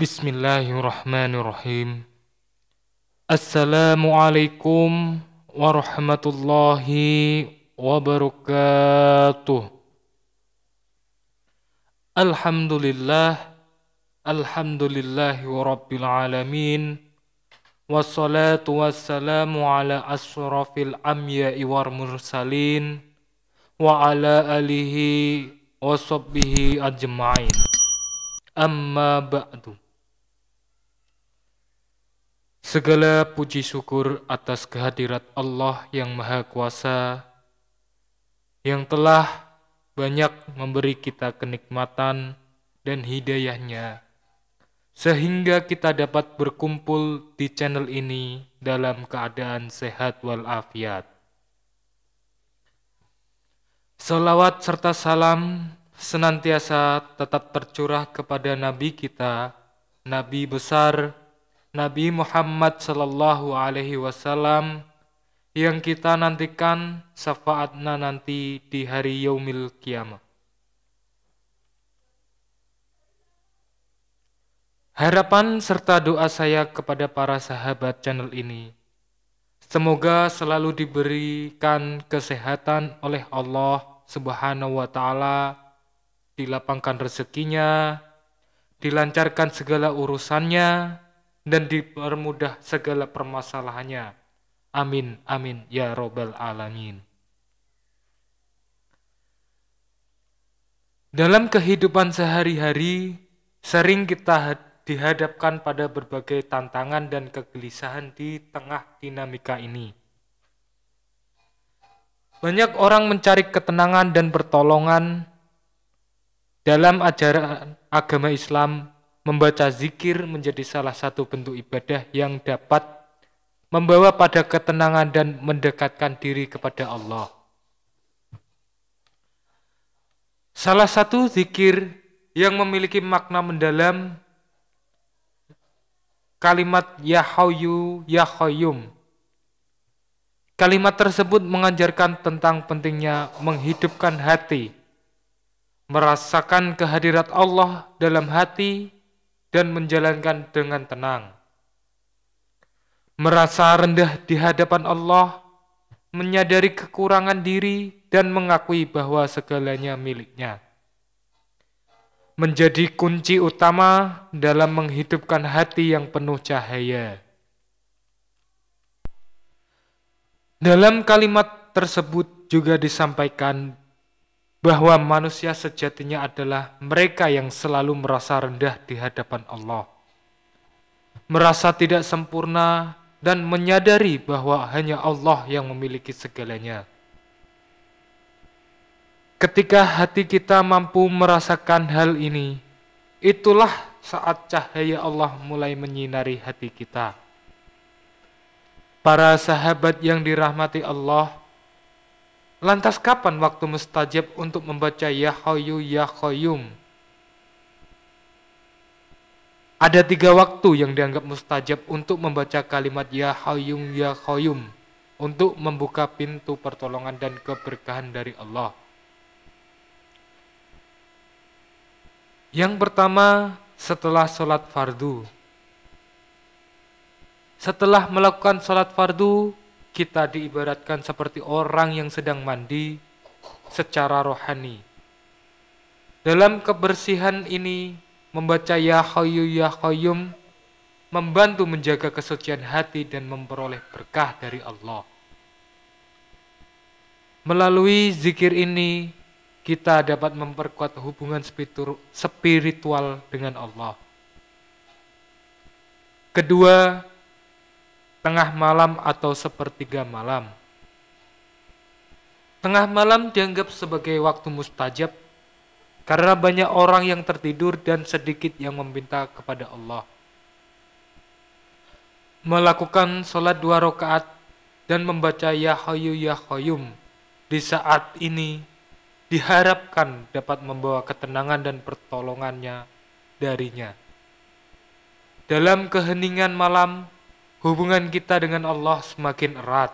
Bismillahirrahmanirrahim. Assalamualaikum warahmatullahi wabarakatuh. Alhamdulillah, alhamdulillahi rabbil alamin. Wassalatu wassalamu ala asyrafil anbiya'i wal mursalin wa ala alihi wa sahbihi ajma'in. Amma ba'du. Segala puji syukur atas kehadirat Allah yang Maha Kuasa, yang telah banyak memberi kita kenikmatan dan hidayahnya, sehingga kita dapat berkumpul di channel ini dalam keadaan sehat walafiat. Salawat serta salam senantiasa tetap tercurah kepada Nabi kita, Nabi besar, Nabi Muhammad sallallahu alaihi wasallam, yang kita nantikan syafaatnya nanti di hari yaumil kiamah. Harapan serta doa saya kepada para sahabat channel ini, semoga selalu diberikan kesehatan oleh Allah Subhanahu wa taala, dilapangkan rezekinya, dilancarkan segala urusannya, dan dipermudah segala permasalahannya. Amin, amin, ya robbal alamin. Dalam kehidupan sehari-hari, sering kita dihadapkan pada berbagai tantangan dan kegelisahan di tengah dinamika ini. Banyak orang mencari ketenangan dan pertolongan dalam ajaran agama Islam. Membaca zikir menjadi salah satu bentuk ibadah yang dapat membawa pada ketenangan dan mendekatkan diri kepada Allah. Salah satu zikir yang memiliki makna mendalam kalimat Ya Hayyu Ya Qayyum. Kalimat tersebut mengajarkan tentang pentingnya menghidupkan hati, merasakan kehadirat Allah dalam hati, dan menjalankan dengan tenang. Merasa rendah di hadapan Allah, menyadari kekurangan diri, dan mengakui bahwa segalanya miliknya. Menjadi kunci utama dalam menghidupkan hati yang penuh cahaya. Dalam kalimat tersebut juga disampaikan bahwa manusia sejatinya adalah mereka yang selalu merasa rendah di hadapan Allah, merasa tidak sempurna, dan menyadari bahwa hanya Allah yang memiliki segalanya. Ketika hati kita mampu merasakan hal ini, itulah saat cahaya Allah mulai menyinari hati kita. Para sahabat yang dirahmati Allah, lantas kapan waktu mustajab untuk membaca Ya Hayyu Ya Qayyum? Ada 3 waktu yang dianggap mustajab untuk membaca kalimat Ya Hayyu Ya Qayyum untuk membuka pintu pertolongan dan keberkahan dari Allah. Yang pertama, setelah sholat fardu. Setelah melakukan sholat fardu, kita diibaratkan seperti orang yang sedang mandi secara rohani. Dalam kebersihan ini, membaca Ya Hayyu Ya Qayyum membantu menjaga kesucian hati dan memperoleh berkah dari Allah. Melalui zikir ini, kita dapat memperkuat hubungan spiritual dengan Allah. Kedua, tengah malam atau sepertiga malam. Tengah malam dianggap sebagai waktu mustajab karena banyak orang yang tertidur dan sedikit yang meminta kepada Allah. Melakukan sholat 2 rakaat dan membaca Ya Hayyu Ya Qayyum di saat ini diharapkan dapat membawa ketenangan dan pertolongannya darinya. Dalam keheningan malam, hubungan kita dengan Allah semakin erat.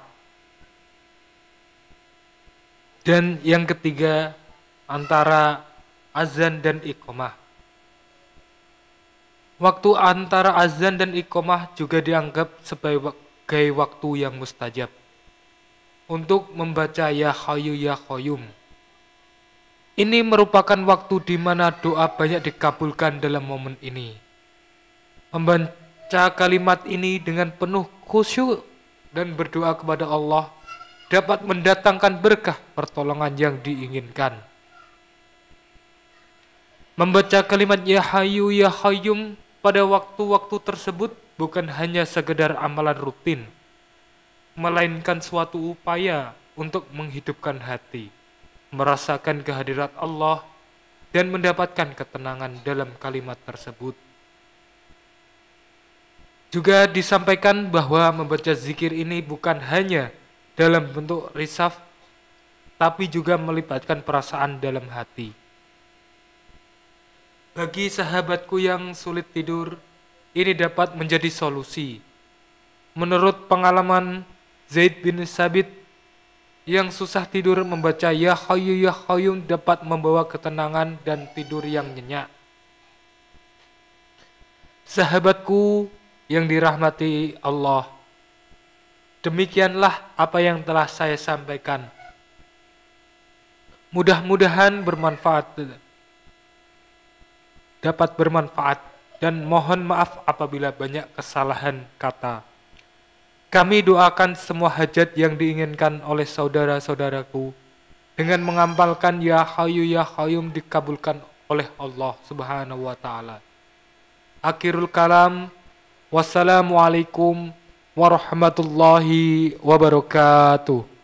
Dan yang ketiga, antara azan dan iqamah. Waktu antara azan dan iqamah juga dianggap sebagai waktu yang mustajab untuk membaca Ya Hayyu Ya Qayyum. Ini merupakan waktu di mana doa banyak dikabulkan dalam momen ini. Membaca kalimat ini dengan penuh khusyuk dan berdoa kepada Allah dapat mendatangkan berkah pertolongan yang diinginkan. Membaca kalimat Ya Hayyu Ya Qayyum pada waktu-waktu tersebut bukan hanya sekedar amalan rutin, melainkan suatu upaya untuk menghidupkan hati, merasakan kehadirat Allah, dan mendapatkan ketenangan dalam kalimat tersebut. Juga disampaikan bahwa membaca zikir ini bukan hanya dalam bentuk risaf, tapi juga melibatkan perasaan dalam hati. Bagi sahabatku yang sulit tidur, ini dapat menjadi solusi. Menurut pengalaman Zaid bin Sabit, yang susah tidur membaca Ya Hayyu Ya Qayyum dapat membawa ketenangan dan tidur yang nyenyak. Sahabatku yang dirahmati Allah, demikianlah apa yang telah saya sampaikan. Mudah-mudahan dapat bermanfaat, dan mohon maaf apabila banyak kesalahan kata. Kami doakan semua hajat yang diinginkan oleh saudara-saudaraku dengan mengamalkan Ya Hayyu Ya Qayyum dikabulkan oleh Allah Subhanahu wa taala. Akhirul kalam, wassalamualaikum warahmatullahi wabarakatuh.